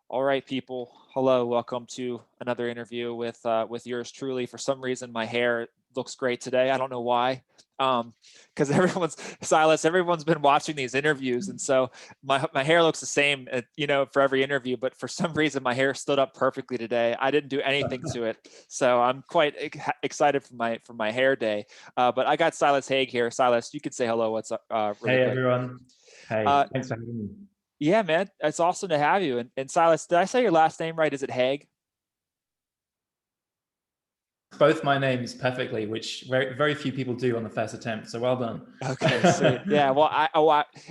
All right, people. Hello, welcome to another interview with yours truly. For some reason, my hair looks great today. I don't know why. Because everyone's been watching these interviews, and so my hair looks the same, for every interview. But for some reason, my hair stood up perfectly today. I didn't do anything to it, so I'm quite excited for my hair day. But I got Silas Haig here. Silas, you could say hello. What's up? Really Hey quick. everyone. Hey, Uh, thanks for having me. Yeah, man, it's awesome to have you. And Silas, did I say your last name right? Is it Haig? Both my names perfectly, which very few people do on the first attempt. So well done. Okay, sweet. Yeah, well,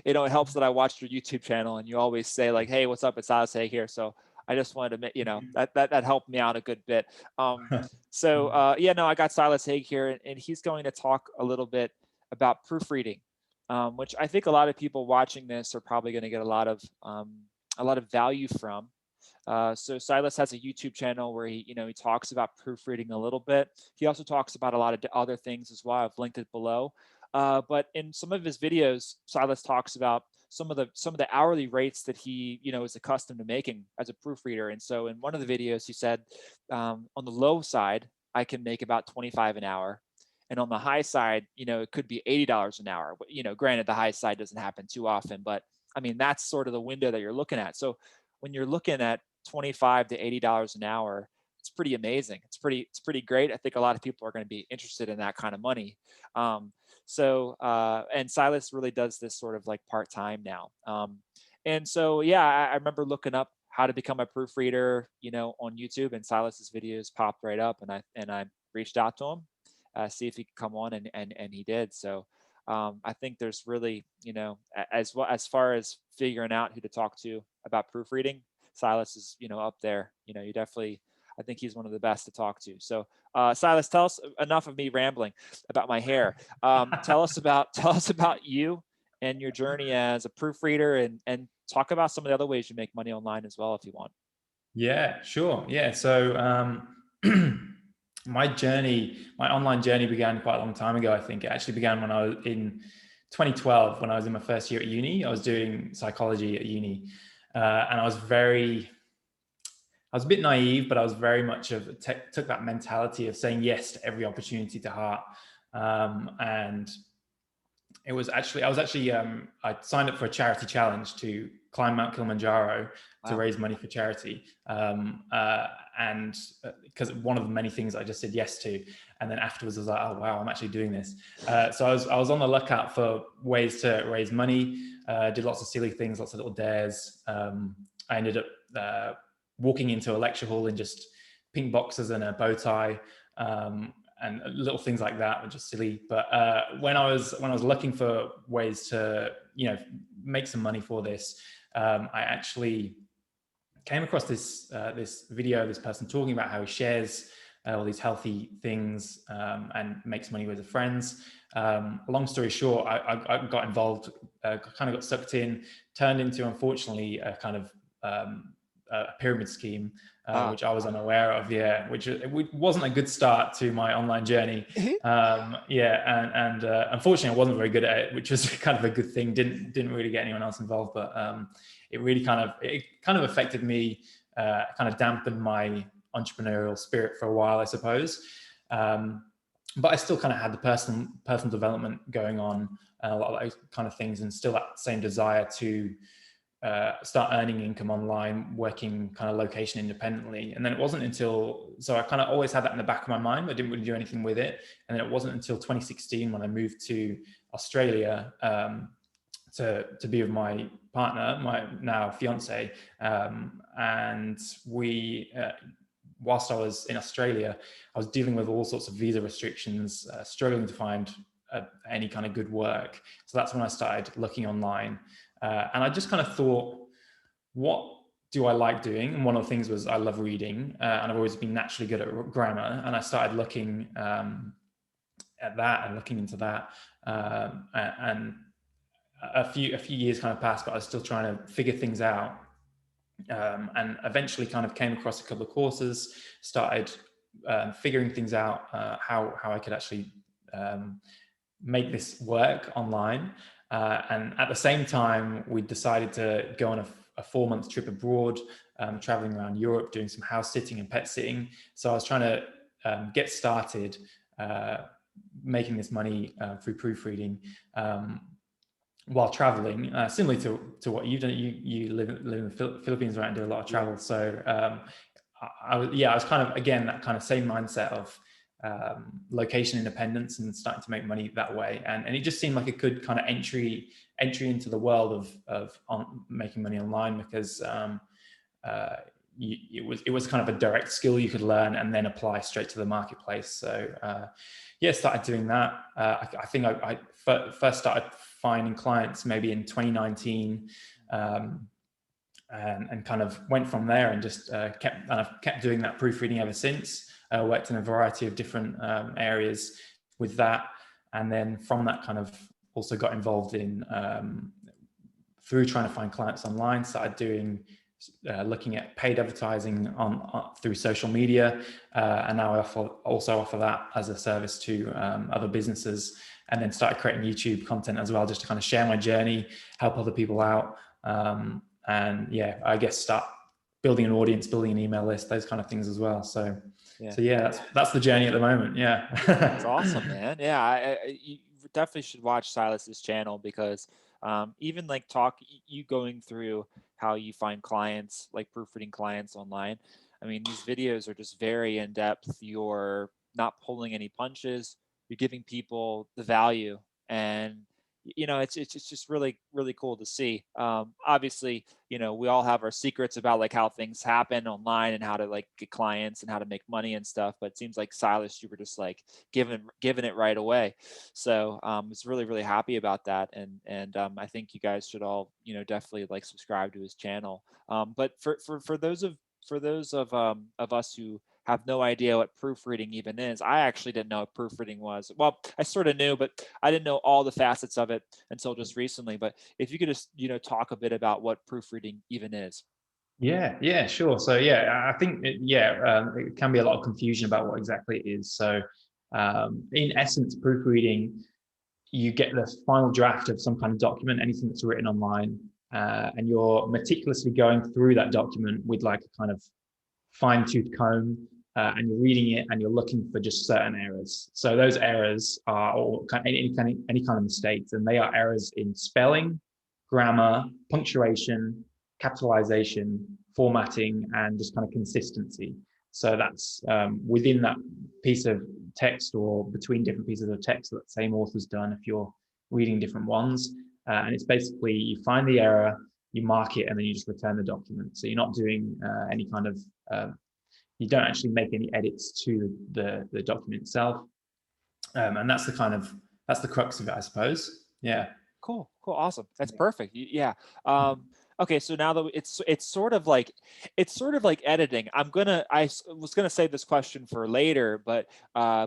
it helps that I watched your YouTube channel and you always say like, "Hey, what's up? It's Silas Haig here." So I just wanted to, that helped me out a good bit. Yeah, no, I got Silas Haig here, and he's going to talk a little bit about proofreading, which I think a lot of people watching this are probably going to get a lot of value from. So Silas has a YouTube channel where he talks about proofreading a little bit. He also talks about a lot of other things as well. I've linked it below. But in some of his videos, Silas talks about some of the hourly rates that he is accustomed to making as a proofreader. And so in one of the videos, he said on the low side, I can make about 25 an hour. And on the high side, it could be $80 an hour. Granted, the high side doesn't happen too often, but I mean, that's sort of the window that you're looking at. So when you're looking at 25 to $80 an hour, it's pretty amazing. It's pretty great. I think a lot of people are going to be interested in that kind of money. And Silas really does this sort of like part-time now. And so, yeah, I remember looking up how to become a proofreader, on YouTube, and Silas's videos popped right up, and I reached out to him, see if he could come on, and he did. So I think there's really, as well as far as figuring out who to talk to about proofreading, Silas is, up there. You definitely, I think he's one of the best to talk to. So, Silas, tell us enough of me rambling about my hair. Tell us about you and your journey as a proofreader, and talk about some of the other ways you make money online as well, if you want. Yeah, sure. Yeah. So my online journey began quite a long time ago. I think it actually began when I was in 2012, when I was in my first year at uni. I was doing psychology at uni, and I was a bit naive, but I was very much took that mentality of saying yes to every opportunity to heart. And it was actually I signed up for a charity challenge to climb Mount Kilimanjaro to Wow. raise money for charity, and because one of the many things I just said yes to, and then afterwards I was like, oh wow, I'm actually doing this. So I was on the lookout for ways to raise money. Did lots of silly things, lots of little dares. I ended up walking into a lecture hall in just pink boxers and a bow tie. And little things like that were just silly. But when I was looking for ways to make some money for this, I actually came across this video, this person talking about how he shares all these healthy things and makes money with his friends. Long story short, I got involved, kind of got sucked in, turned into, unfortunately, a kind of a pyramid scheme, which I was unaware of. Yeah, which wasn't a good start to my online journey. And unfortunately, I wasn't very good at it, which was kind of a good thing. Didn't really get anyone else involved, but it really kind of affected me, kind of dampened my entrepreneurial spirit for a while, I suppose. But I still kind of had the personal development going on, a lot of those kind of things, and still that same desire to start earning income online, working kind of location independently. And then it wasn't until, so I kind of always had that in the back of my mind, but I didn't really do anything with it. And then it wasn't until 2016 when I moved to Australia to be with my partner, my now fiance. And we, whilst I was in Australia, I was dealing with all sorts of visa restrictions, struggling to find any kind of good work. So that's when I started looking online. And I just kind of thought, what do I like doing? And one of the things was I love reading, and I've always been naturally good at grammar. And I started looking at that and looking into that. And a few years kind of passed, but I was still trying to figure things out. And eventually kind of came across a couple of courses, started figuring things out, how I could actually make this work online. And at the same time, we decided to go on a 4-month trip abroad, traveling around Europe, doing some house sitting and pet sitting. So I was trying to get started making this money through proofreading while traveling, similarly to what you've done. You live in the Philippines, right, and do a lot of travel. So I was kind of, again, that kind of same mindset of location independence and starting to make money that way, and it just seemed like a good kind of entry into the world of making money online, because it was kind of a direct skill you could learn and then apply straight to the marketplace. So yeah, started doing that. I think I first started finding clients maybe in 2019, and kind of went from there, and just kept doing that proofreading ever since. Worked in a variety of different areas with that, and then from that kind of also got involved in through trying to find clients online, started doing looking at paid advertising through social media, and now I also offer that as a service to other businesses, and then started creating YouTube content as well, just to kind of share my journey, help other people out, and yeah, I guess start building an audience, building an email list, those kind of things as well. So yeah, that's the journey at the moment. Yeah. That's awesome, man. Yeah, you definitely should watch Silas's channel, because even like you going through how you find clients, like proofreading clients online. I mean, these videos are just very in depth. You're not pulling any punches. You're giving people the value, and it's just really cool to see. Obviously, we all have our secrets about like how things happen online and how to like get clients and how to make money and stuff. But it seems like Silas, you were just like giving it right away. So it's really happy about that, and I think you guys should all definitely like subscribe to his channel. But for those of us who have no idea what proofreading even is. I actually didn't know what proofreading was. Well, I sort of knew, but I didn't know all the facets of it until just recently. But if you could just, talk a bit about what proofreading even is. Yeah, sure. So yeah, I think it can be a lot of confusion about what exactly it is. So in essence, proofreading, you get the final draft of some kind of document, anything that's written online, and you're meticulously going through that document with like a kind of fine-tooth comb, and you're reading it and you're looking for just certain errors. So those errors are any kind of mistakes, and they are errors in spelling, grammar, punctuation, capitalization, formatting, and just kind of consistency. So that's within that piece of text or between different pieces of text that the same author's done if you're reading different ones. And it's basically, you find the error, you mark it, and then you just return the document. So you're not doing any kind of, you don't actually make any edits to the document itself. And that's the crux of it, I suppose. Yeah. Cool. Awesome. That's perfect. Yeah. Okay. So now that it's sort of like editing. I was gonna save this question for later, but now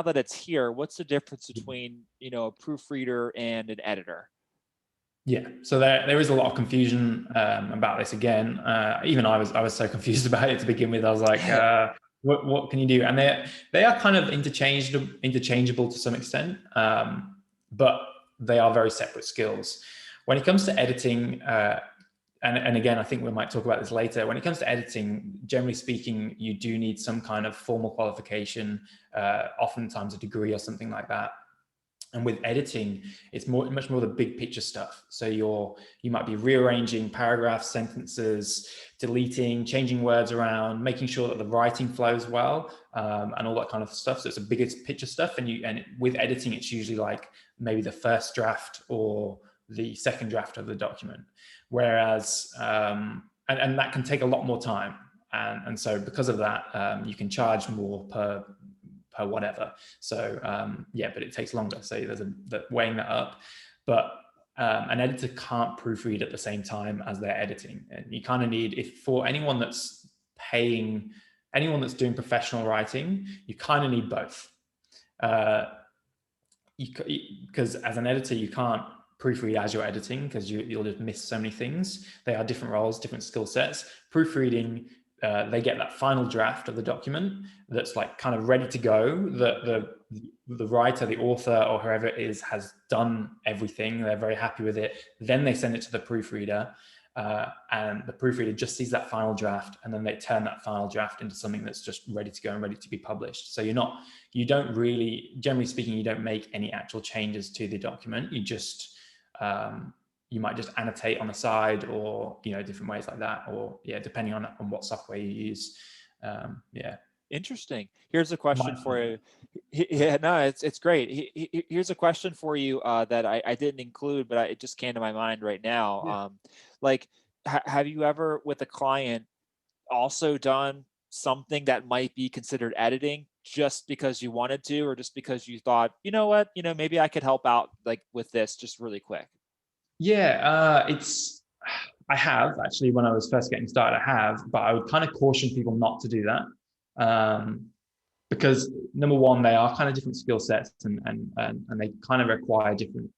that it's here, what's the difference between, a proofreader and an editor? Yeah, so there is a lot of confusion about this again. Even I was so confused about it to begin with. I was like, what can you do? And they are kind of interchangeable to some extent, but they are very separate skills. When it comes to editing, and again, I think we might talk about this later. When it comes to editing, generally speaking, you do need some kind of formal qualification, oftentimes a degree or something like that. And with editing, it's much more the big picture stuff. So you might be rearranging paragraphs, sentences, deleting, changing words around, making sure that the writing flows well, and all that kind of stuff. So it's a bigger picture stuff. And with editing, it's usually like maybe the first draft or the second draft of the document. Whereas, and that can take a lot more time. And so because of that, you can charge more per whatever. So but it takes longer. So there's weighing that up. But an editor can't proofread at the same time as they're editing. And you kind of need, for anyone that's doing professional writing, you kind of need both. Because as an editor, you can't proofread as you're editing, because you'll just miss so many things. They are different roles, different skill sets. Proofreading, they get that final draft of the document that's like kind of ready to go. The writer, the author, or whoever it is has done everything. They're very happy with it. Then they send it to the proofreader. and the proofreader just sees that final draft, and then they turn that final draft into something that's just ready to go and ready to be published. So you don't really, generally speaking, you don't make any actual changes to the document. You just, you might just annotate on the side, or, different ways like that, or depending on what software you use. Interesting. Here's a question for you. Yeah, no, it's great. Here's a question for you that I didn't include, but it just came to my mind right now. Yeah. Like, have you ever, with a client, also done something that might be considered editing just because you wanted to, or just because you thought, you know what, maybe I could help out like with this just really quick? Yeah, I have actually, when I was first getting started, but I would kind of caution people not to do that. Because number one, they are kind of different skill sets, and they kind of require different,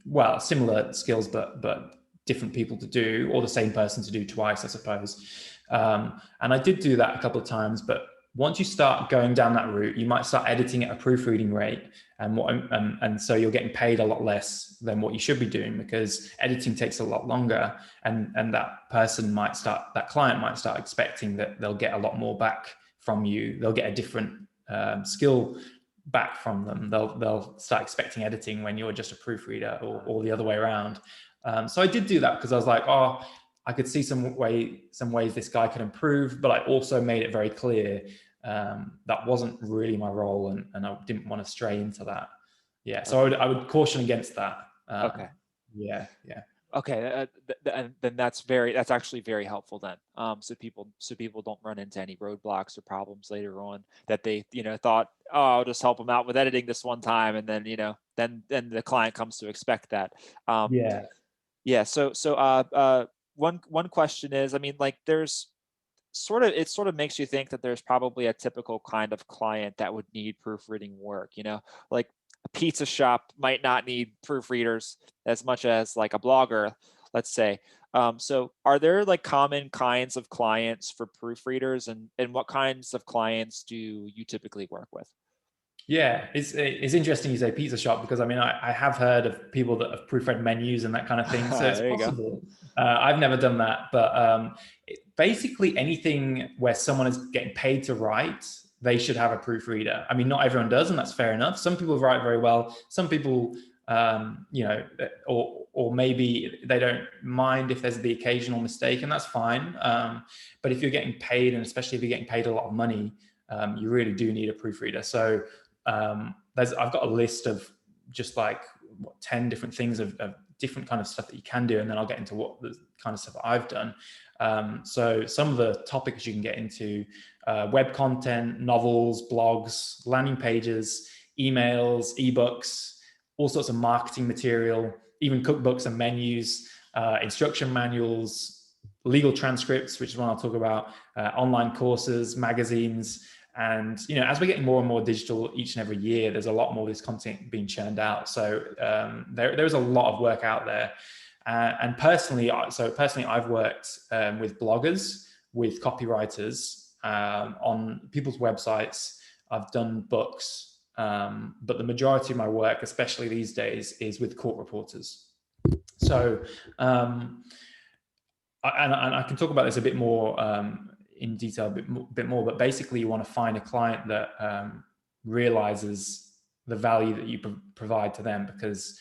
well, similar skills, but different people to do, or the same person to do twice, I suppose. And I did do that a couple of times, but once you start going down that route, you might start editing at a proofreading rate, and so you're getting paid a lot less than what you should be doing, because editing takes a lot longer, and that client might start expecting that they'll get a lot more back from you. They'll get a different skill back from them. They'll start expecting editing when you're just a proofreader, or the other way around. So I did do that because I was like, oh, I could see some ways this guy could improve, but I also made it very clear that wasn't really my role, and I didn't want to stray into that. Yeah, so I would caution against that. Okay. Yeah. Okay, then that's actually very helpful then. So people don't run into any roadblocks or problems later on that they thought, oh, I'll just help them out with editing this one time, and then then the client comes to expect that. Yeah. So one question is, I mean, like, there's it sort of makes you think that there's probably a typical kind of client that would need proofreading work, like a pizza shop might not need proofreaders as much as like a blogger, let's say. So are there like common kinds of clients for proofreaders, and what kinds of clients do you typically work with? Yeah, it's interesting you say pizza shop, because I mean, I have heard of people that have proofread menus and that kind of thing, so it's There you go. possible. I've never done that, but basically anything where someone is getting paid to write, they should have a proofreader. I mean, not everyone does, and that's fair enough. Some people write very well. Some people, or maybe they don't mind if there's the occasional mistake, and that's fine. But if you're getting paid, and especially if you're getting paid a lot of money, you really do need a proofreader. So I've got a list of just like 10 different things of different kind of stuff that you can do, and then I'll get into what the kind of stuff that I've done. So some of the topics you can get into: web content, novels, blogs, landing pages, emails, ebooks, all sorts of marketing material, even cookbooks and menus, instruction manuals, legal transcripts, which is one I'll talk about, online courses, magazines. And as we're getting more and more digital each and every year, there's a lot more of this content being churned out. So there's a lot of work out there. And personally, I've worked with bloggers, with copywriters, on people's websites. I've done books, but the majority of my work, especially these days, is with court reporters. So, and I can talk about this a bit more in detail, a bit more, but basically you want to find a client that realizes the value that you provide to them, because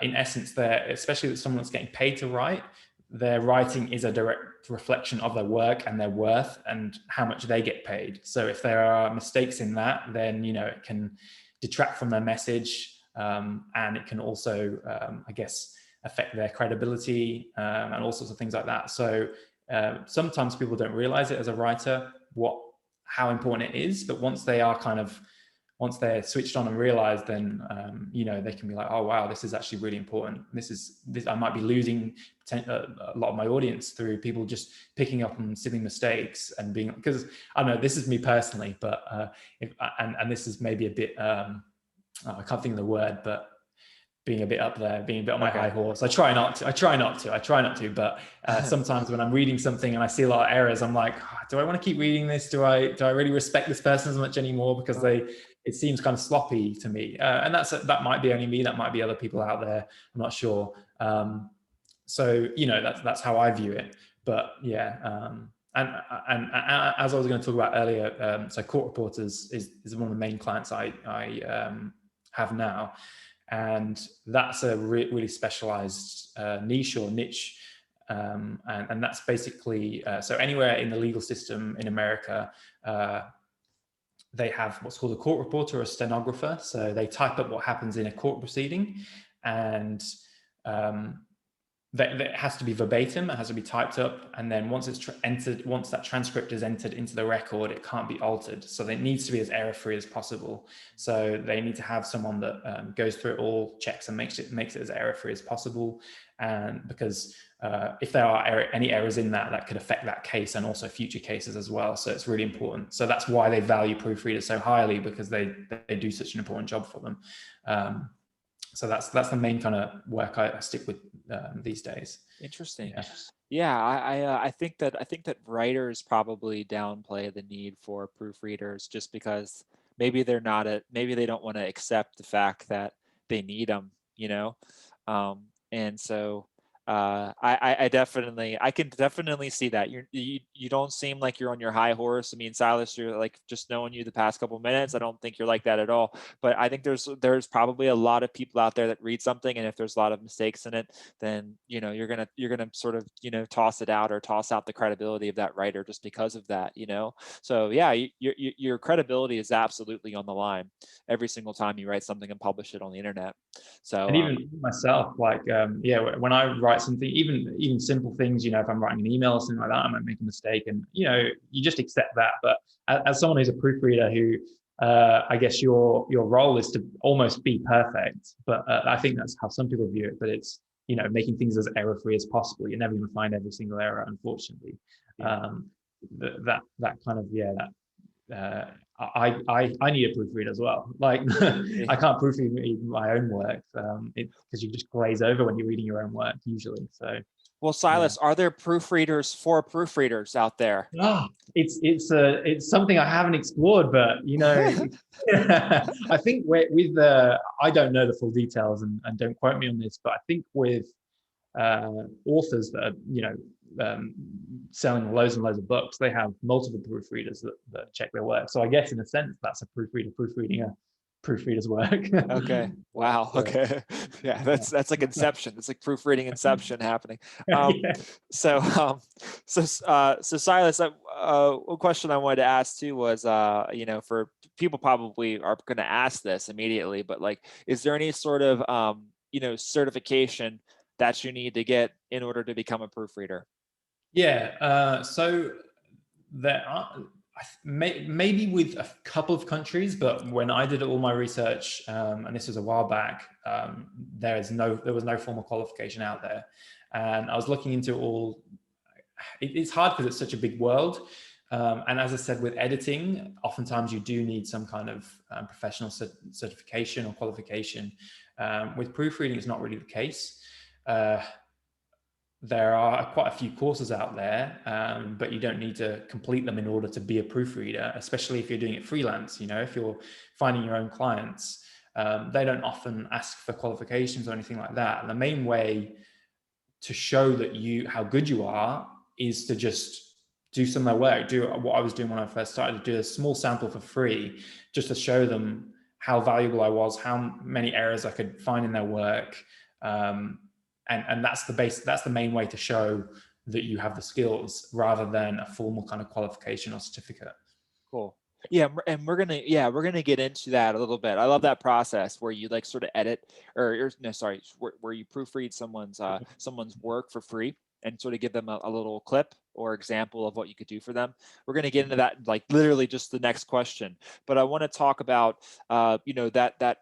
in essence, especially with someone that's getting paid to write, their writing is a direct reflection of their work and their worth and how much they get paid. So if there are mistakes in that, then it can detract from their message, and it can also, I guess, affect their credibility, and all sorts of things like that. So sometimes people don't realize it as a writer, how important it is, but once they're switched on and realize, then they can be like, oh wow, this is actually really important. This I might be losing a lot of my audience through people just picking up on silly mistakes and being, because I don't know, this is me personally, but and this is maybe a bit I can't think of the word, but being a bit up there, being a bit on my high horse. I try not to, but sometimes when I'm reading something and I see a lot of errors, I'm like, oh, do I want to keep reading this? Do I really respect this person as much anymore? Because it seems kind of sloppy to me. And that might be only me, that might be other people out there, I'm not sure. So, you know, that's how I view it. But yeah, and as I was going to talk about earlier, so court reporters is one of the main clients I have now, and that's a really specialized niche or niche, and that's basically so anywhere in the legal system in America. They have what's called a court reporter or a stenographer. So they type up what happens in a court proceeding, and that has to be verbatim. It has to be typed up, and then once it's entered, once that transcript is entered into the record, it can't be altered. So it needs to be as error-free as possible. So they need to have someone that goes through it all, checks, and makes it as error-free as possible. And because if there are any errors in that could affect that case and also future cases as well. So it's really important. So that's why they value proofreaders so highly, because they do such an important job for them. So that's the main kind of work I stick with these days. Interesting. Yeah, I think that writers probably downplay the need for proofreaders just because maybe maybe they don't want to accept the fact that they need them, you know. And so I can definitely see that. You don't seem like you're on your high horse. I mean, Silas, you're like, just knowing you the past couple minutes, I don't think you're like that at all. But I think there's probably a lot of people out there that read something, and if there's a lot of mistakes in it, then you're gonna sort of toss it out or toss out the credibility of that writer just because of that. So yeah, your credibility is absolutely on the line every single time you write something and publish it on the internet. So and even myself, like yeah, when I write something, even simple things, if I'm writing an email or something like that, I might make a mistake, and you just accept that. But as someone who's a proofreader, who I guess your role is to almost be perfect, but I think that's how some people view it. But it's making things as error-free as possible. You're never going to find every single error, unfortunately. yeah. That kind of I need a proofread as well. Like I can't proofread my own work because you just glaze over when you're reading your own work usually. So well, Silas, are there proofreaders for proofreaders out there? It's something I haven't explored, but I think with I don't know the full details, and don't quote me on this, but I think with authors that are selling loads and loads of books, they have multiple proofreaders that check their work. So I guess in a sense that's a proofreader proofreading a proofreader's work. Okay. Wow. So, okay. Yeah, that's like Inception. It's like proofreading Inception happening. yeah. So Silas, one question I wanted to ask too was, for people probably are going to ask this immediately, but like, is there any sort of certification that you need to get in order to become a proofreader? Yeah. So there are maybe with a couple of countries, but when I did all my research, and this was a while back, there was no formal qualification out there, and I was looking into all. It's hard because it's such a big world, and as I said, with editing, oftentimes you do need some kind of professional certification or qualification. With proofreading, it's not really the case. There are quite a few courses out there, but you don't need to complete them in order to be a proofreader, especially if you're doing it freelance. If you're finding your own clients, they don't often ask for qualifications or anything like that. And the main way to show that how good you are is to just do some of their work, do what I was doing when I first started, to do a small sample for free, just to show them how valuable I was, how many errors I could find in their work. And that's the main way to show that you have the skills, rather than a formal kind of qualification or certificate. Cool. Yeah, and we're gonna get into that a little bit. I love that process where you like sort of edit, where you proofread someone's work for free and sort of give them a little clip or example of what you could do for them. We're gonna get into that like literally just the next question. But I want to talk about that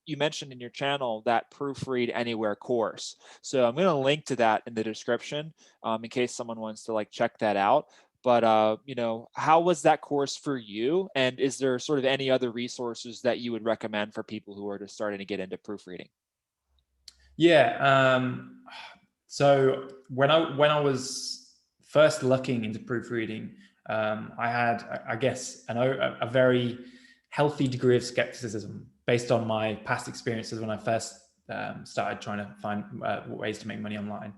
you mentioned in your channel, that Proofread Anywhere course. So I'm going to link to that in the description in case someone wants to like check that out. But how was that course for you? And is there sort of any other resources that you would recommend for people who are just starting to get into proofreading? Yeah. So when I was first looking into proofreading, I had, I guess, a very healthy degree of skepticism based on my past experiences when I first started trying to find ways to make money online.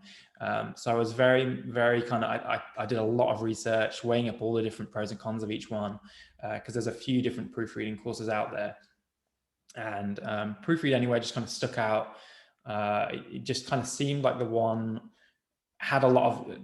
So I was very kind of, I did a lot of research, weighing up all the different pros and cons of each one, because there's a few different proofreading courses out there. And Proofread Anywhere just kind of stuck out. It just kind of seemed like the one had a lot of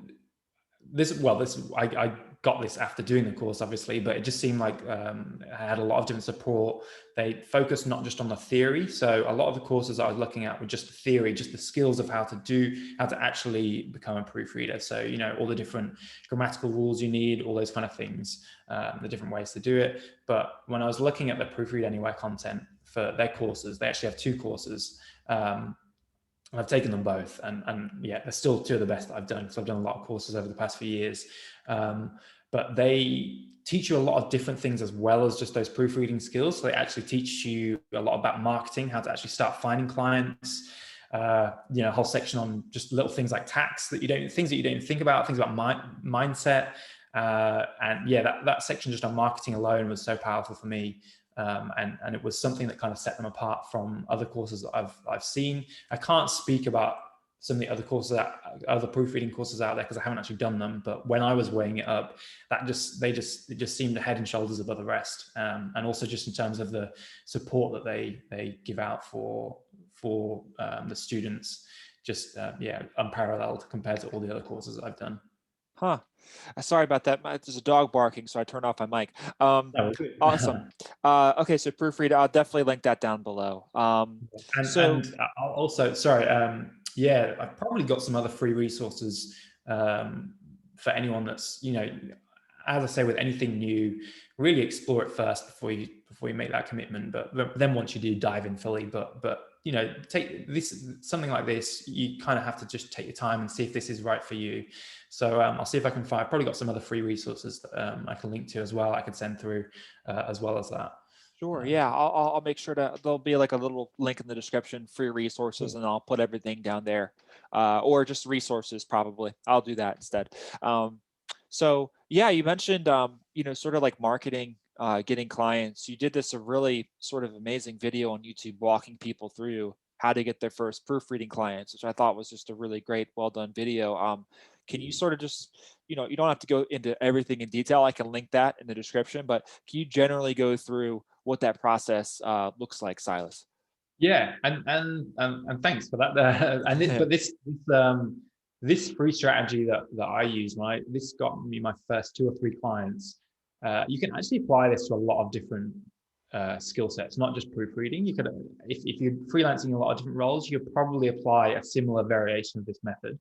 this. Well, I got this after doing the course, obviously, but it just seemed like it had a lot of different support. They focused not just on the theory. So a lot of the courses I was looking at were just the theory, just the skills of how to actually become a proofreader. So, you know, all the different grammatical rules you need, all those kind of things, the different ways to do it. But when I was looking at the Proofread Anywhere content for their courses, they actually have 2 courses. I've taken them both, and yeah, they're still 2 of the best that I've done, because I've done a lot of courses over the past few years. But they teach you a lot of different things as well as just those proofreading skills. So they actually teach you a lot about marketing, how to actually start finding clients. You know, a whole section on just little things like tax things that you don't think about, things about mindset. And yeah, that section just on marketing alone was so powerful for me. And it was something that kind of set them apart from other courses that I've seen. I can't speak about some of the other courses, other proofreading courses out there, because I haven't actually done them. But when I was weighing it up, it just seemed head and shoulders above the rest. And also just in terms of the support that they give out for the students, just yeah, unparalleled compared to all the other courses that I've done. Huh. Sorry about that. There's a dog barking, so I turned off my mic. Awesome. Okay, so Proofread, I'll definitely link that down below. And I'll also, sorry, yeah, I've probably got some other free resources for anyone that's, you know, as I say, with anything new, really explore it first before you make that commitment. But then once you do, dive in fully. But you know, take this, something like this, you kind of have to just take your time and see if this is right for you. So I'll see if I can find. I've probably got some other free resources that I can link to as well. I could send through as well as that. Sure. Yeah, I'll make sure to. There'll be like a little link in the description, free resources, and I'll put everything down there, or just resources probably. I'll do that instead. So yeah, you mentioned you know, sort of like marketing, getting clients. You did this a really sort of amazing video on YouTube walking people through how to get their first proofreading clients, which I thought was just a really great, well done video. Can you sort of just, you know, you don't have to go into everything in detail. I can link that in the description, but can you generally go through what that process looks like, Silas? Yeah, and thanks for that. And this free strategy that I use, this got me my first 2 or 3 clients. You can actually apply this to a lot of different skill sets, not just proofreading. You could, if you're freelancing a lot of different roles, you could probably apply a similar variation of this method.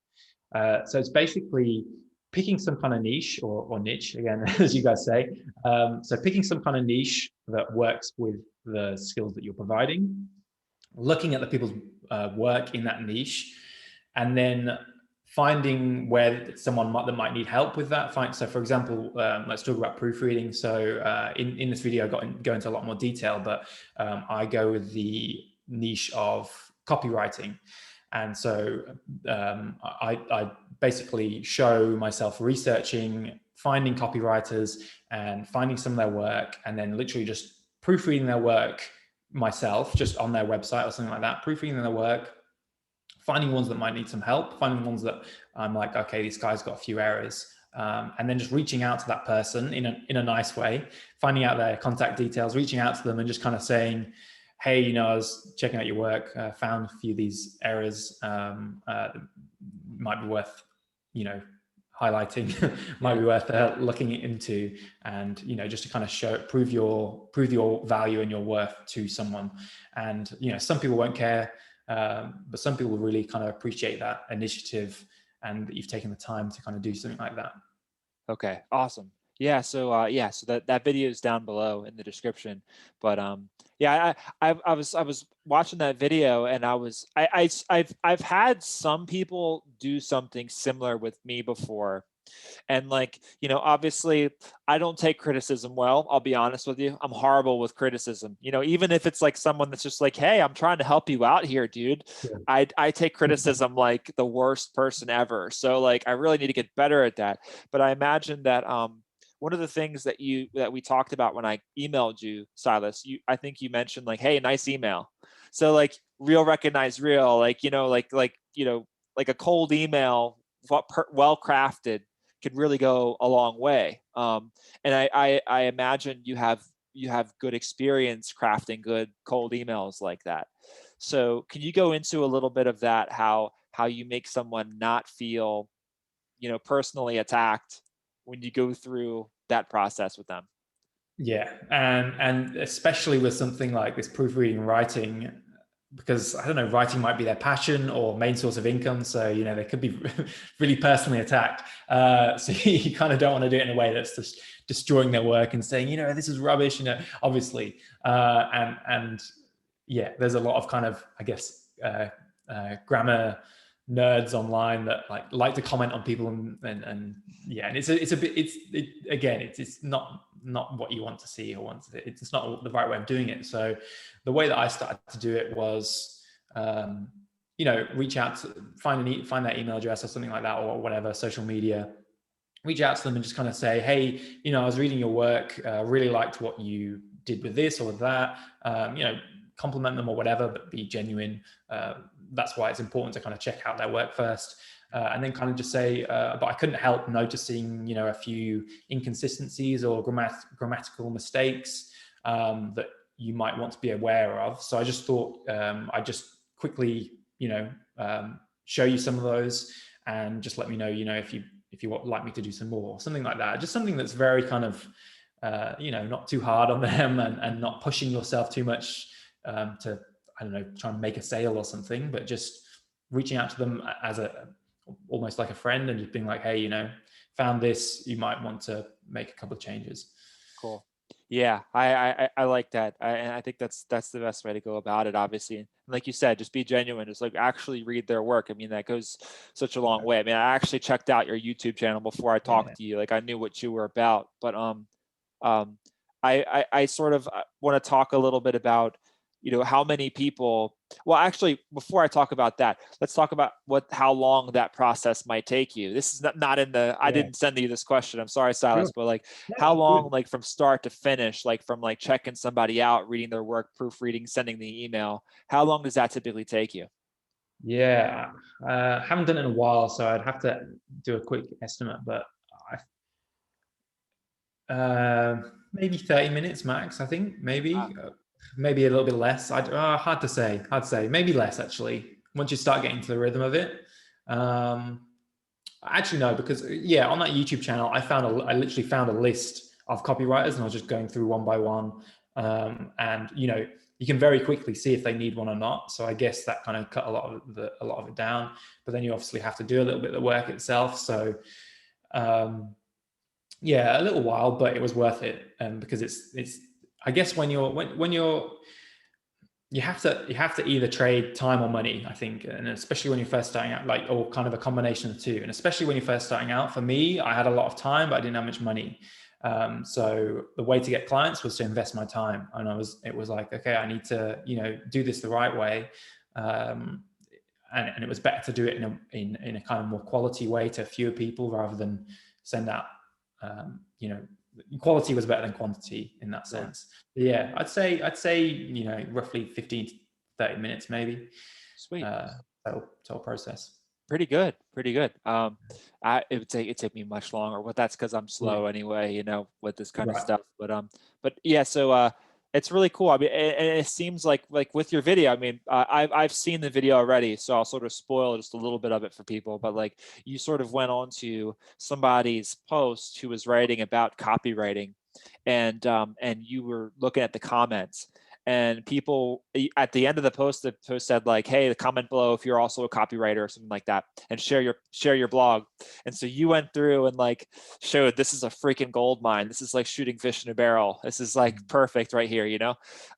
So it's basically picking some kind of niche or niche, again, as you guys say. So picking some kind of niche that works with the skills that you're providing, looking at the people's work in that niche, and then finding where someone that might need help with that. So for example, let's talk about proofreading. So in this video, I go into a lot more detail, but I go with the niche of copywriting. And so I basically show myself researching, finding copywriters and finding some of their work, and then literally just proofreading their work myself, just on their website or something like that, proofreading their work, finding ones that might need some help, finding ones that I'm like, okay, this guy's got a few errors. And then just reaching out to that person in a nice way, finding out their contact details, reaching out to them and just kind of saying, hey, you know, I was checking out your work, found a few of these errors, might be worth, you know, highlighting, might be worth looking into, and, you know, just to kind of prove your value and your worth to someone. And, you know, some people won't care, but some people really kind of appreciate that initiative and that you've taken the time to kind of do something like that. Okay, awesome. Yeah, so yeah, so that video is down below in the description. But yeah, I was watching that video, and I've had some people do something similar with me before. And like, you know, obviously I don't take criticism well. I'll be honest with you. I'm horrible with criticism. You know, even if it's like someone that's just like, hey, I'm trying to help you out here, dude. Yeah. I take criticism like the worst person ever. So like, I really need to get better at that. But I imagine that one of the things that we talked about when I emailed you, Silas, I think you mentioned like, hey, nice email. So like, real recognize real, like, like a cold email, well crafted, can really go a long way. And I imagine you have good experience crafting good cold emails like that. So can you go into a little bit of that, how you make someone not feel, personally attacked when you go through that process with them? Yeah, and especially with something like this proofreading writing, because I don't know, writing might be their passion or main source of income. So, they could be really personally attacked. So you kind of don't want to do it in a way that's just destroying their work and saying, this is rubbish, obviously. And yeah, there's a lot of kind of, I guess, grammar nerds online that like to comment on people and yeah, and it's not what you want to see or it's not the right way of doing it. So the way that I started to do it was reach out to find their email address or something like that, or whatever, social media, reach out to them and just kind of say, hey, I was reading your work, really liked what you did with this or with that, compliment them or whatever, but be genuine. That's why it's important to kind of check out their work first. And then kind of just say, but I couldn't help noticing, a few inconsistencies or grammatical mistakes that you might want to be aware of. So I just thought I'd just quickly, show you some of those and just let me know, if you would like me to do some more, something like that. Just something that's very kind of, not too hard on them and not pushing yourself too much to, I don't know, try and make a sale or something, but just reaching out to them as almost like a friend and just being like, hey, found this, you might want to make a couple of changes. Cool. Yeah, I like that. I think that's the best way to go about it, obviously. And like you said, just be genuine. Just like actually read their work. I mean, that goes such a long way. I mean, I actually checked out your YouTube channel before I talked to you. Like I knew what you were about, but I sort of want to talk a little bit about, how many people, well, actually, before I talk about that, let's talk about how long that process might take you. This is not in the, I didn't send you this question. I'm sorry, Silas, but like how long, like from start to finish, like from like checking somebody out, reading their work, proofreading, sending the email, how long does that typically take you? Yeah, haven't done it in a while, so I'd have to do a quick estimate, but maybe 30 minutes max, I think, maybe. Maybe a little bit less. Hard to say. Maybe less, actually, once you start getting to the rhythm of it. Actually, no, because on that YouTube channel, I literally found a list of copywriters, and I was just going through one by one. And you can very quickly see if they need one or not. So I guess that kind of cut a lot of it down. But then you obviously have to do a little bit of the work itself. So a little while, but it was worth it. Because it's I guess when you have to either trade time or money, I think, and especially when you're first starting out, or kind of a combination of the two. And especially when you're first starting out, for me, I had a lot of time, but I didn't have much money. So the way to get clients was to invest my time, and it was like, okay, I need to do this the right way, and it was better to do it in a kind of more quality way to fewer people rather than send out quality was better than quantity in that sense. Yeah, I'd say roughly 15 to 30 minutes maybe. Sweet. Total process. Pretty good. It would take me much longer, but that's because I'm slow anyway, with this kind of stuff. But yeah, so it's really cool. I mean, and it seems like with your video, I mean, I've seen the video already, so I'll sort of spoil just a little bit of it for people. But like, you sort of went on to somebody's post who was writing about copywriting, and you were looking at the comments, and people at the end of the post said like, hey, the comment below if you're also a copywriter or something like that, and share your blog. And so you went through and like showed, this is a freaking gold mine. This is like shooting fish in a barrel. This is like perfect right here,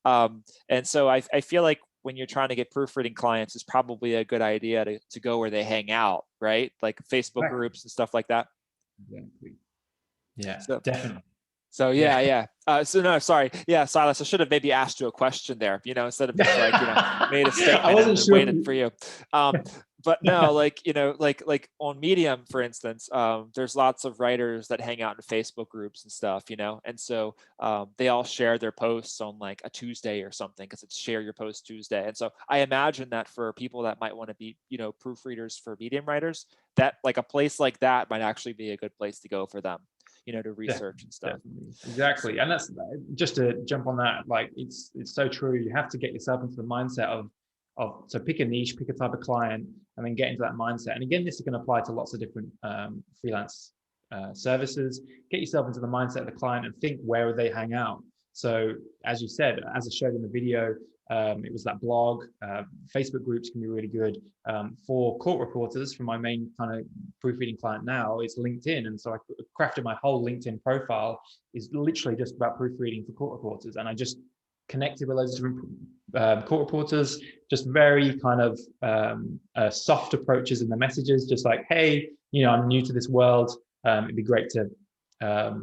And so I feel like when you're trying to get proofreading clients, it's probably a good idea to go where they hang out, right? Like Facebook groups and stuff like that. Yeah, so, definitely. So yeah. So no, sorry. Yeah, Silas, I should have maybe asked you a question there, instead of just like, made a statement and waited for you. but no, like, like on Medium, for instance, there's lots of writers that hang out in Facebook groups and stuff, and so they all share their posts on like a Tuesday or something, because it's Share Your Post Tuesday. And so I imagine that for people that might want to be, proofreaders for Medium writers, that like a place like that might actually be a good place to go for them, to research and stuff. Definitely. Exactly. And that's just to jump on that, like it's so true. You have to get yourself into the mindset of so pick a niche, pick a type of client, and then get into that mindset. And again, this is going to apply to lots of different freelance services. Get yourself into the mindset of the client and think, where they hang out. So as you said, as I showed in the video, it was that blog. Facebook groups can be really good. For court reporters, for my main kind of proofreading client now, it's LinkedIn. And so I crafted my whole LinkedIn profile is literally just about proofreading for court reporters. And I just connected with loads of different court reporters, just very kind of soft approaches in the messages, just like, hey, I'm new to this world. It'd be great to, I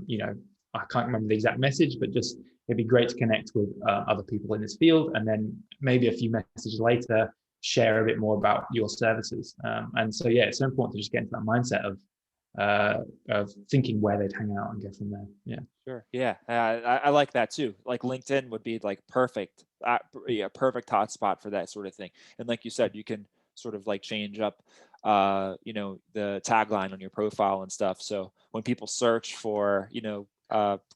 can't remember the exact message, but just it'd be great to connect with other people in this field. And then maybe a few messages later, share a bit more about your services. And so, yeah, it's so important to just get into that mindset of thinking where they'd hang out and go from there. Yeah. Sure. Yeah. I like that too. Like LinkedIn would be like perfect, perfect hotspot for that sort of thing. And like you said, you can sort of like change up, the tagline on your profile and stuff. So when people search for,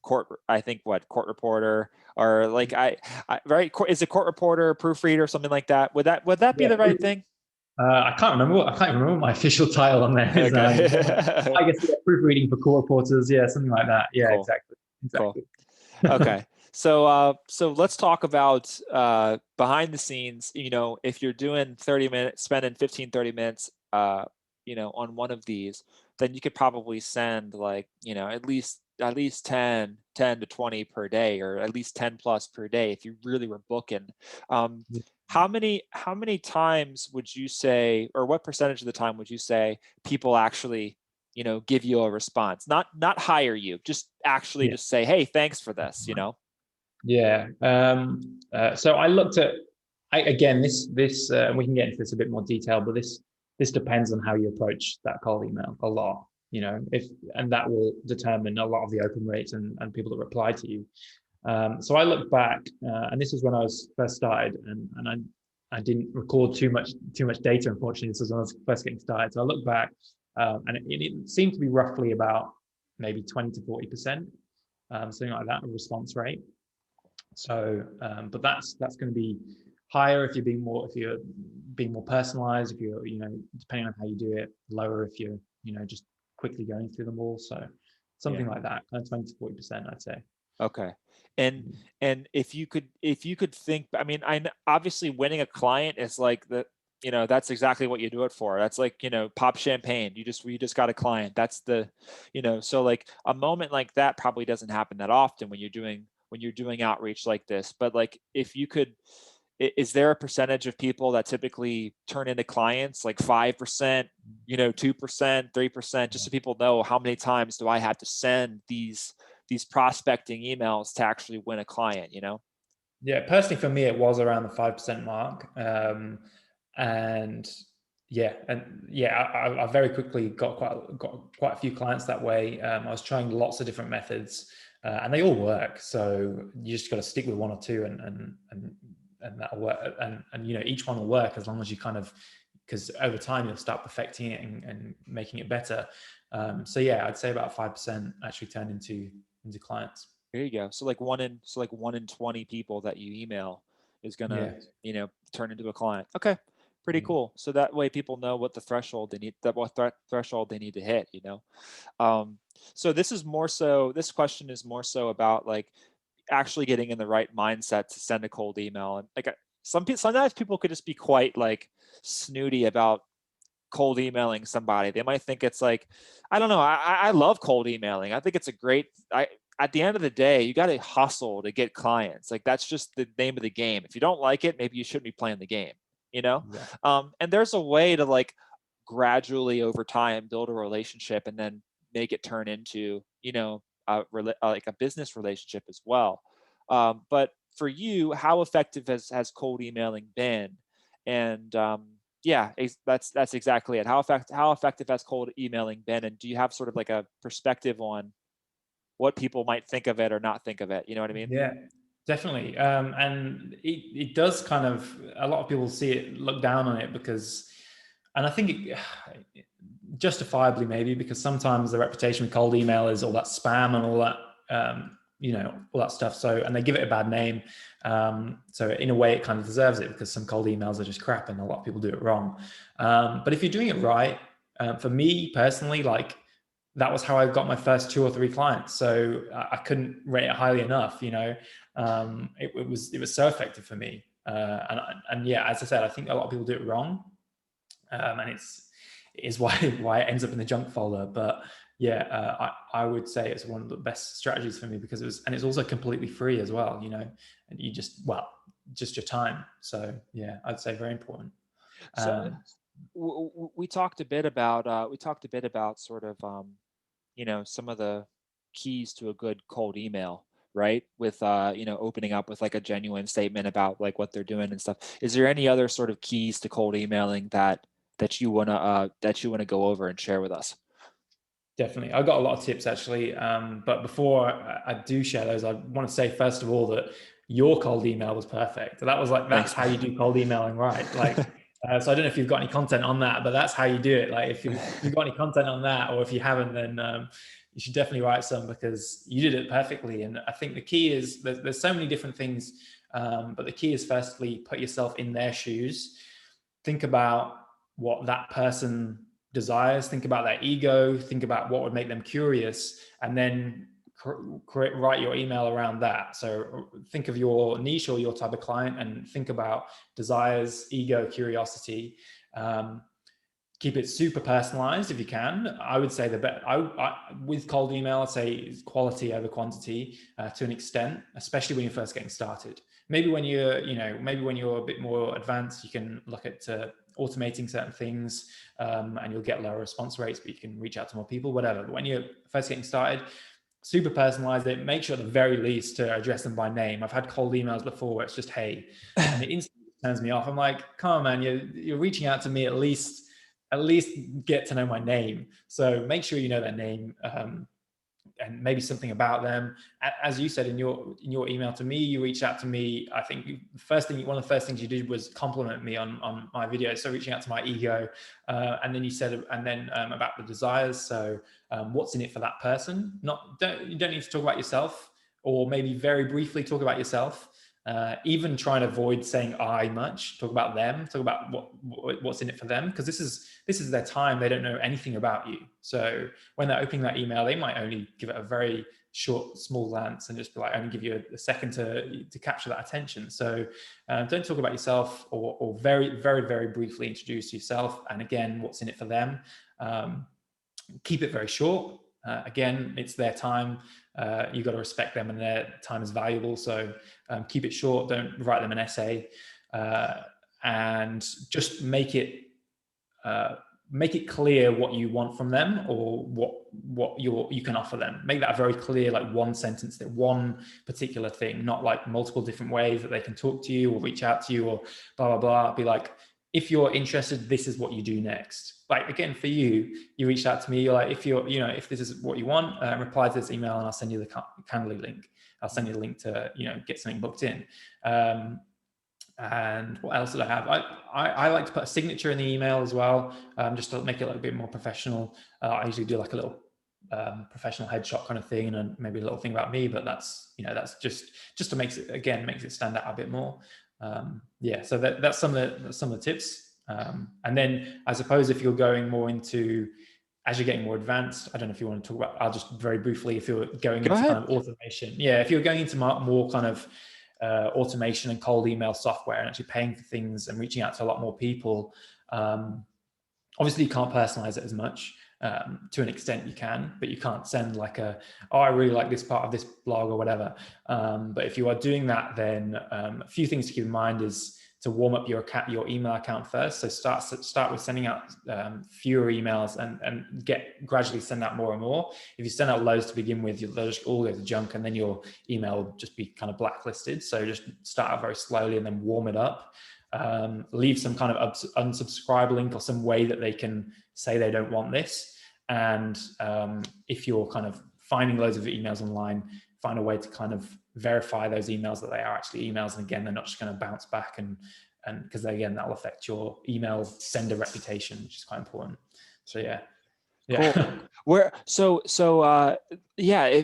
court, I think court reporter, or like right, is it court reporter, proofreader, something like that? Would that be the right thing? I can't remember what my official title on there is. Okay. I guess proofreading for court reporters. Yeah, something like that. Yeah, Cool. exactly. Cool. Okay. So let's talk about behind the scenes. If you're doing 30 minutes, spending 15, 30 minutes, on one of these, then you could probably send like, at least 10 to 20 per day, or at least 10 plus per day if you really were booking. How many times would you say, or what percentage of the time would you say people actually, give you a response, not hire you, just actually just say, hey, thanks for this, Yeah. So I looked at, again, this we can get into this a bit more detail, but this depends on how you approach that cold email a lot, and that will determine a lot of the open rates and people that reply to you. So I looked back, and this is when I was first started, and I didn't record too much data. Unfortunately, this was when I was first getting started. So I looked back, and it seemed to be roughly about maybe 20 to 40%, something like that, a response rate. So, but that's going to be higher if you're being more personalized. If you're, depending on how you do it, lower if you're, just quickly going through them all. So, something like that, kind of 20 to 40%, I'd say. Okay. And if you could think, I mean, obviously winning a client is like that's exactly what you do it for. That's like, pop champagne. You just got a client. That's the, so like a moment like that probably doesn't happen that often when you're doing outreach like this. But like, if you could, is there a percentage of people that typically turn into clients, like 5%, 2%, 3%, just so people know how many times do I have to send these prospecting emails to actually win a client, Yeah, personally for me, it was around the 5% mark. And I very quickly got quite a few clients that way. I was trying lots of different methods, and they all work. So you just got to stick with one or two, and that'll work. And each one will work as long as you because over time you'll start perfecting it and making it better. So yeah, I'd say about 5% actually turn into clients. There you go. So like 1 in 20 people that you email is gonna, turn into a client. Okay, pretty cool. So that way people know what the threshold they need, threshold they need to hit. So this question is more so about like actually getting in the right mindset to send a cold email. And like sometimes people could just be quite like snooty about cold emailing somebody. They might think it's like, I don't know. I love cold emailing. I think it's a great, at the end of the day, you got to hustle to get clients. Like that's just the name of the game. If you don't like it, maybe you shouldn't be playing the game, Yeah. And there's a way to like gradually over time build a relationship and then make it turn into, like a business relationship as well. But for you, how effective has cold emailing been? And Yeah, that's exactly it. How effective has cold emailing been, and do you have sort of like a perspective on what people might think of it or not think of it? You know what I mean? Yeah, definitely. And it does kind of, a lot of people see it, look down on it because, and I think justifiably maybe, because sometimes the reputation with cold email is all that spam and all that, all that stuff. So, and they give it a bad name. So in a way it kind of deserves it, because some cold emails are just crap and a lot of people do it wrong. But if you're doing it right, for me personally, like, that was how I got my first 2 or 3 clients. So I couldn't rate it highly enough. It was so effective for me. And yeah, as I said, I think a lot of people do it wrong, and it is why it ends up in the junk folder. But yeah, I would say it's one of the best strategies for me, because it's also completely free as well. And you just your time. So yeah, I'd say very important. So Um, we talked a bit about sort of some of the keys to a good cold email, right? With opening up with like a genuine statement about like what they're doing and stuff. Is there any other sort of keys to cold emailing that you wanna go over and share with us? Definitely. I've got a lot of tips actually. But before I do share those, I want to say, first of all, that your cold email was perfect. That's Thanks. how you do cold emailing, right? So I don't know if you've got any content on that, but that's how you do it. Like, if you've got any content on that, or if you haven't, then you should definitely write some, because you did it perfectly. And I think the key is, there's so many different things, but the key is, firstly, put yourself in their shoes. Think about what that person desires, think about their ego, think about what would make them curious, and then write your email around that. So think of your niche or your type of client, and think about desires, ego, curiosity. Keep it super personalized if you can. I would say with cold email, I'd say quality over quantity, to an extent, especially when you're first getting started. Maybe when you're a bit more advanced, you can look at automating certain things, and you'll get lower response rates, but you can reach out to more people, whatever. But when you're first getting started, super personalize it. Make sure at the very least to address them by name. I've had cold emails before where it's just "Hey," and it instantly turns me off. I'm like, come on, man, you're reaching out to me, at least get to know my name. So make sure you know their name, and maybe something about them. As you said in your email to me, you reached out to me. I think one of the first things you did was compliment me on my video. So reaching out to my ego, and then you said, about the desires. So what's in it for that person? You don't need to talk about yourself, or maybe very briefly talk about yourself. Even try and avoid saying "I" much. Talk about them. Talk about what's in it for them, because this is their time. They don't know anything about you. So when they're opening that email, they might only give it a very short, small glance, and just only give you a second to capture that attention. So don't talk about yourself, or very, very, very briefly introduce yourself, and again, what's in it for them. Keep it very short. Again, it's their time. You've got to respect them, and their time is valuable. So keep it short. Don't write them an essay, and just make it clear what you want from them, or what you can offer them. Make that very clear, like one sentence, that one particular thing, not like multiple different ways that they can talk to you or reach out to you or blah, blah, blah. Be like, if you're interested, this is what you do next. Like, again, for you reached out to me, you're like, if this is what you want, reply to this email and I'll send you the Calendly link. I'll send you the link to, get something booked in. And what else did I have? I like to put a signature in the email as well, just to make it a little bit more professional. I usually do like a little professional headshot kind of thing, and maybe a little thing about me, but that's just to makes it stand out a bit more. So that's some of the tips. And then I suppose if you're going more into, as you're getting more advanced, I don't know if you want to talk about, I'll just very briefly, if you're going Go into ahead. kind of automation. Yeah, if you're going into more kind of automation and cold email software, and actually paying for things and reaching out to a lot more people, obviously you can't personalize it as much. To an extent you can, but you can't send like I really like this part of this blog or whatever. But if you are doing that, then a few things to keep in mind is to warm up your email account first. So start with sending out fewer emails, and gradually send out more and more. If you send out loads to begin with, they'll just all go to junk, and then your email will just be kind of blacklisted. So just start out very slowly and then warm it up. leave some kind of unsubscribe link or some way that they can say they don't want this. And if you're kind of finding loads of emails online, find a way to kind of verify those emails that they are actually emails. And again, they're not just going to bounce back, and because again, that'll affect your email sender reputation, which is quite important. So yeah. Cool. Yeah,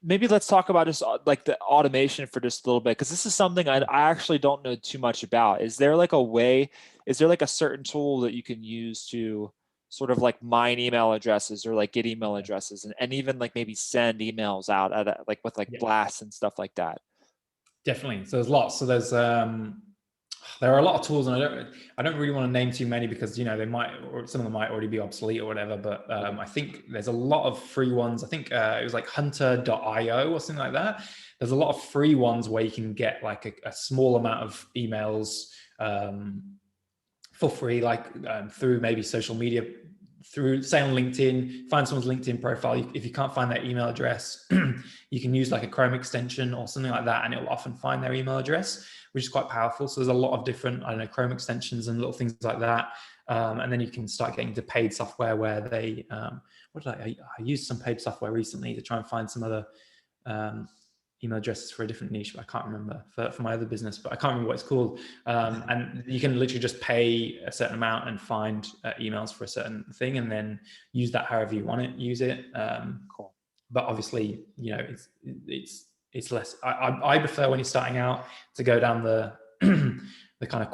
maybe let's talk about just like the automation for just a little bit, because this is something I actually don't know too much about. Is there like a certain tool that you can use to sort of like mine email addresses or like get email addresses and even like maybe send emails out like with like blasts and stuff like that? Definitely. So there's lots. So there are a lot of tools, and I don't really want to name too many because, you know, some of them might already be obsolete or whatever, but I think there's a lot of free ones. I think it was like hunter.io or something like that. There's a lot of free ones where you can get like a small amount of emails for free, like through maybe social media, through, say, on LinkedIn, find someone's LinkedIn profile. If you can't find their email address, you can use like a Chrome extension or something like that, and it'll often find their email address, which is quite powerful. So there's a lot of different, I don't know, Chrome extensions and little things like that. And then you can start getting into paid software where they, I used some paid software recently to try and find some other email addresses for a different niche, but I can't remember, for my other business, but I can't remember what it's called. And you can literally just pay a certain amount and find emails for a certain thing, and then use that however you want to use it. Cool. But obviously, you know, it's less. I prefer when you're starting out to go down the the kind of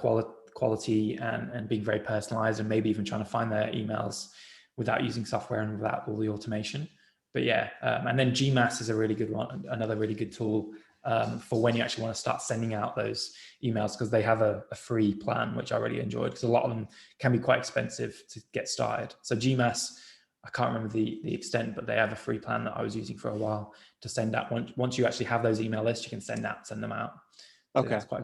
quality and being very personalized, and maybe even trying to find their emails without using software and without all the automation. But yeah, and then GMass is a really good one, another really good tool for when you actually want to start sending out those emails, because they have a free plan, which I really enjoyed, because a lot of them can be quite expensive to get started. So GMass, I can't remember the extent, but they have a free plan that I was using for a while to send out. Once you actually have those email lists, you can send them out. So okay. that's quite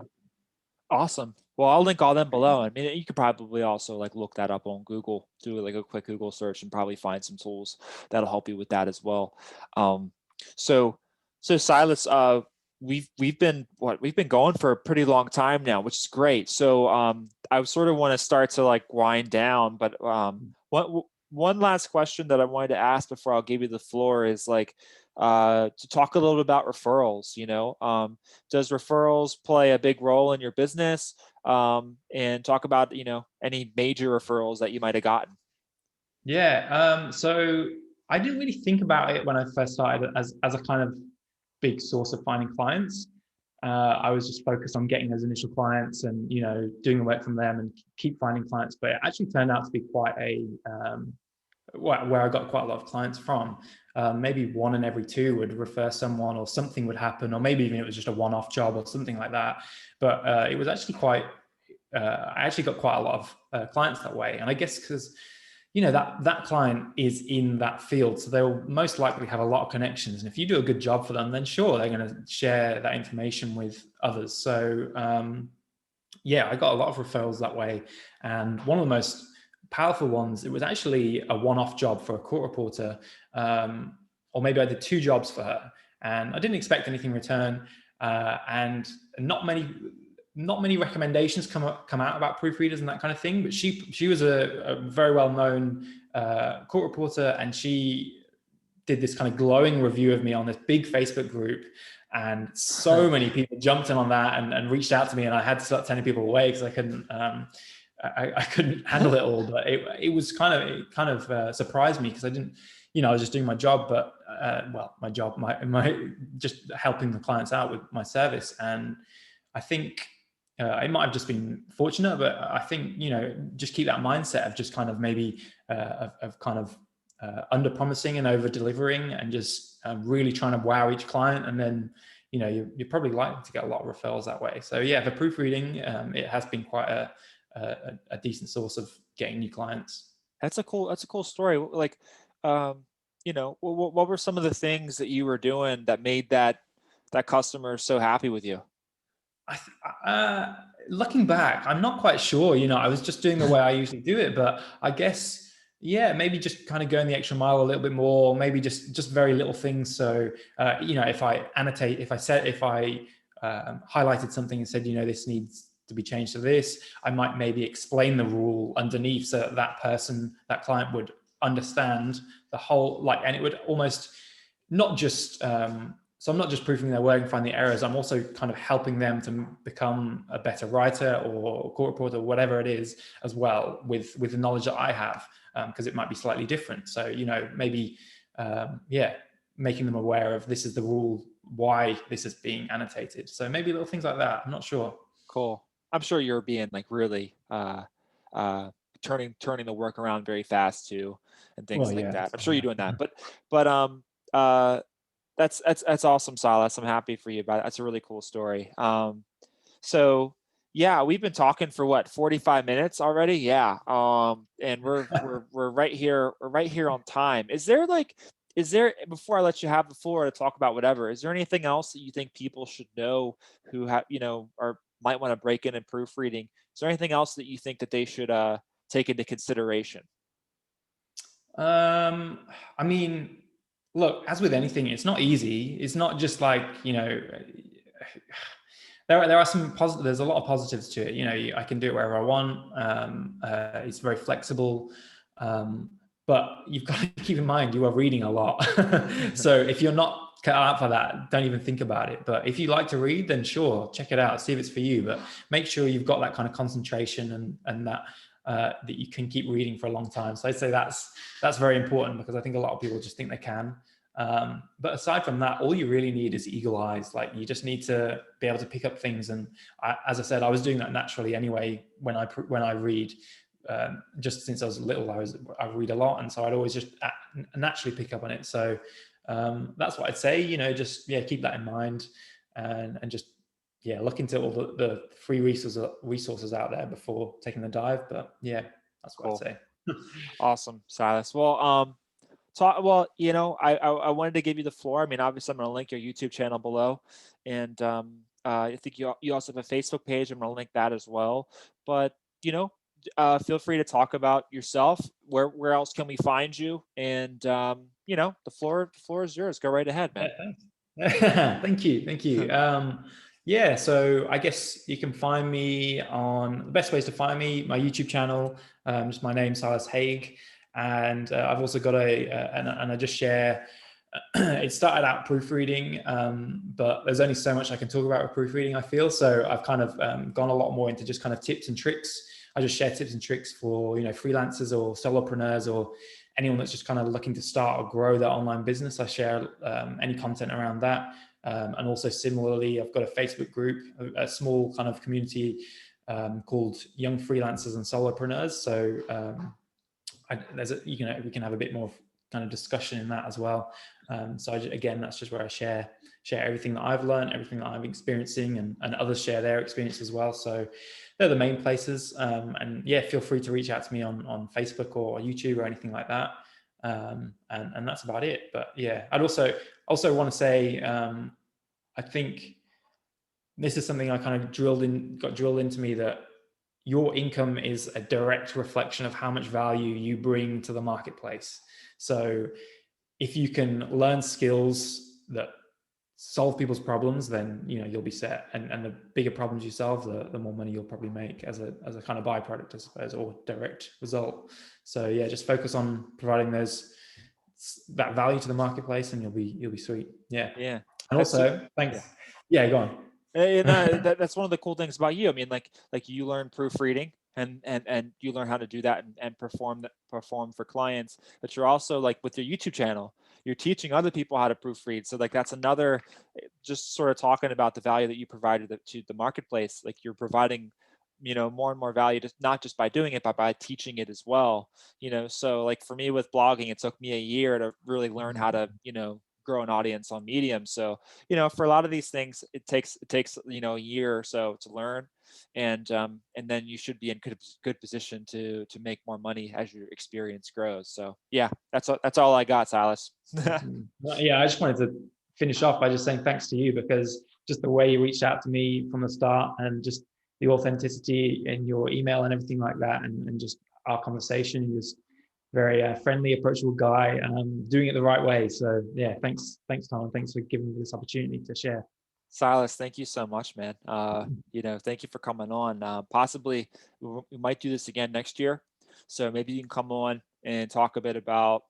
awesome. Well, I'll link all them below. I mean, you could probably also like look that up on Google, do like a quick Google search, and probably find some tools that'll help you with that as well. So Silas, we've been going for a pretty long time now, which is great. So I sort of want to start to like wind down, but one last question that I wanted to ask before I'll give you the floor is like to talk a little bit about referrals. You know, does referrals play a big role in your business? And talk about, you know, any major referrals that you might have gotten. Yeah. So I didn't really think about it when I first started as a kind of big source of finding clients. I was just focused on getting those initial clients and, you know, doing the work from them and keep finding clients. But it actually turned out to be quite where I got quite a lot of clients from. Maybe one in every two would refer someone, or something would happen, or maybe even it was just a one-off job or something like that. But it was actually quite, I actually got quite a lot of clients that way. And I guess because, you know, that client is in that field, so they'll most likely have a lot of connections. And if you do a good job for them, then sure, they're going to share that information with others. So yeah, I got a lot of referrals that way. And one of the most powerful ones, it was actually a one-off job for a court reporter, or maybe I did 2 jobs for her, and I didn't expect anything in return. And not many recommendations come out about proofreaders and that kind of thing. But she was a very well-known court reporter, and she did this kind of glowing review of me on this big Facebook group. And so many people jumped in on that and reached out to me, and I had to start turning people away because I couldn't. I couldn't handle it all. But it was kind of surprised me, because I didn't. You know, I was just doing my job, but my job, my just helping the clients out with my service. And I think it might have just been fortunate, but I think, you know, just keep that mindset of just kind of maybe under promising and over delivering, and just really trying to wow each client. And then, you know, you're probably likely to get a lot of referrals that way. So yeah, for proofreading, it has been quite a decent source of getting new clients. That's a cool story. Like, you know, what were some of the things that you were doing that made that customer so happy with you? Looking back, I'm not quite sure. You know, I was just doing the way I usually do it, but I guess, yeah, maybe just kind of going the extra mile a little bit more, maybe just very little things. So, you know, if I highlighted something and said, you know, this needs to be changed to this. I might maybe explain the rule underneath so that that client would understand the whole, like, and it would almost not just, so I'm not just proofing their work and finding the errors, I'm also kind of helping them to become a better writer or court reporter, whatever it is as well, with the knowledge that I have, because it might be slightly different. So, maybe, making them aware of this is the rule, why this is being annotated. So maybe little things like that. I'm not sure. Cool. I'm sure you're being like really turning the work around very fast too, and things like that. I'm sure you're doing that. But that's awesome, Silas. I'm happy for you. But that's a really cool story. So yeah, we've been talking for what, 45 minutes already? Yeah. And we're right here, on time. Is there, before I let you have the floor to talk about whatever, is there anything else that you think people should know who have, or might want to break in and proofreading? Is there anything else that you think that they should take into consideration? I mean, look, as with anything, it's not easy. It's not just like, there are some positive, there's a lot of positives to it. I can do it wherever I want. It's very flexible. But you've got to keep in mind, you are reading a lot. So if you're not cut out for that, don't even think about it. But if you like to read, then sure, check it out, see if it's for you. But make sure you've got that kind of concentration and that you can keep reading for a long time. So I'd say that's very important, because I think a lot of people just think they can. But aside from that, all you really need is eagle eyes. Like, you just need to be able to pick up things. And as I said, I was doing that naturally anyway when I read. Just since I was little, I read a lot, and so I'd always just naturally pick up on it. So that's what I'd say. Just keep that in mind, and just look into all the free resources out there before taking the dive. But that's what I'd say. Awesome, Silas. Well, I wanted to give you the floor. I mean, obviously, I'm going to link your YouTube channel below, and I think you also have a Facebook page. I'm going to link that as well. But feel free to talk about yourself. Where else can we find you? And the floor is yours. Go right ahead, man. Thank you. So I guess you can find me on the best ways to find me, my YouTube channel, just my name, Silas Haig. And I've also got and I just share, it started out proofreading, but there's only so much I can talk about with proofreading, I feel. So I've kind of gone a lot more into just kind of tips and tricks. I just share tips and tricks for, freelancers or solopreneurs or anyone that's just kind of looking to start or grow their online business. I share any content around that. And also similarly, I've got a Facebook group, a small kind of community called Young Freelancers and Solopreneurs. So we can have a bit more kind of discussion in that as well. So again, that's just where I share everything that I've learned, everything that I'm experiencing, and others share their experience as well. So they're the main places. And feel free to reach out to me on Facebook or YouTube or anything like that. And that's about it. But I'd also want to say, I think this is something I kind of got drilled into me, that your income is a direct reflection of how much value you bring to the marketplace. So if you can learn skills that solve people's problems, then you'll be set. And the bigger problems you solve, the more money you'll probably make as a kind of byproduct, I suppose, or direct result. So just focus on providing that value to the marketplace, and you'll be sweet. Yeah. And also, thanks. Yeah, go on. That's one of the cool things about you. I mean, like you learn proofreading and you learn how to do that and perform for clients, but you're also, like, with your YouTube channel, you're teaching other people how to proofread. So that's another, just sort of talking about the value that you provided to the marketplace. Like, you're providing, more and more value, not just by doing it, but by teaching it as well. So like for me with blogging, it took me a year to really learn how to, grow an audience on Medium. So, for a lot of these things, it takes, a year or so to learn. And then you should be in good position to make more money as your experience grows. So that's all I got, Silas. I just wanted to finish off by just saying thanks to you, because just the way you reached out to me from the start, and just the authenticity in your email and everything like that, and just our conversation, you're just very friendly, approachable guy, doing it the right way. So thanks Tom, and thanks for giving me this opportunity to share. Silas, thank you so much, man. Thank you for coming on. Possibly we might do this again next year. So maybe you can come on and talk a bit about,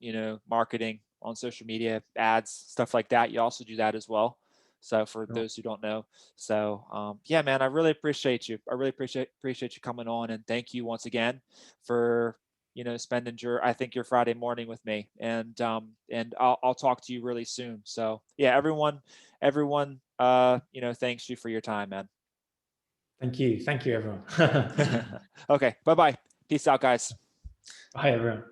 marketing on social media, ads, stuff like that. You also do that as well. So for Sure. those who don't know, so yeah, man, I really appreciate you. I really appreciate you coming on, and thank you once again for spending your Friday morning with me, and I'll talk to you really soon. So yeah, everyone, thanks you for your time, man. Thank you. Thank you, everyone. Okay, bye bye. Peace out, guys. Bye, everyone.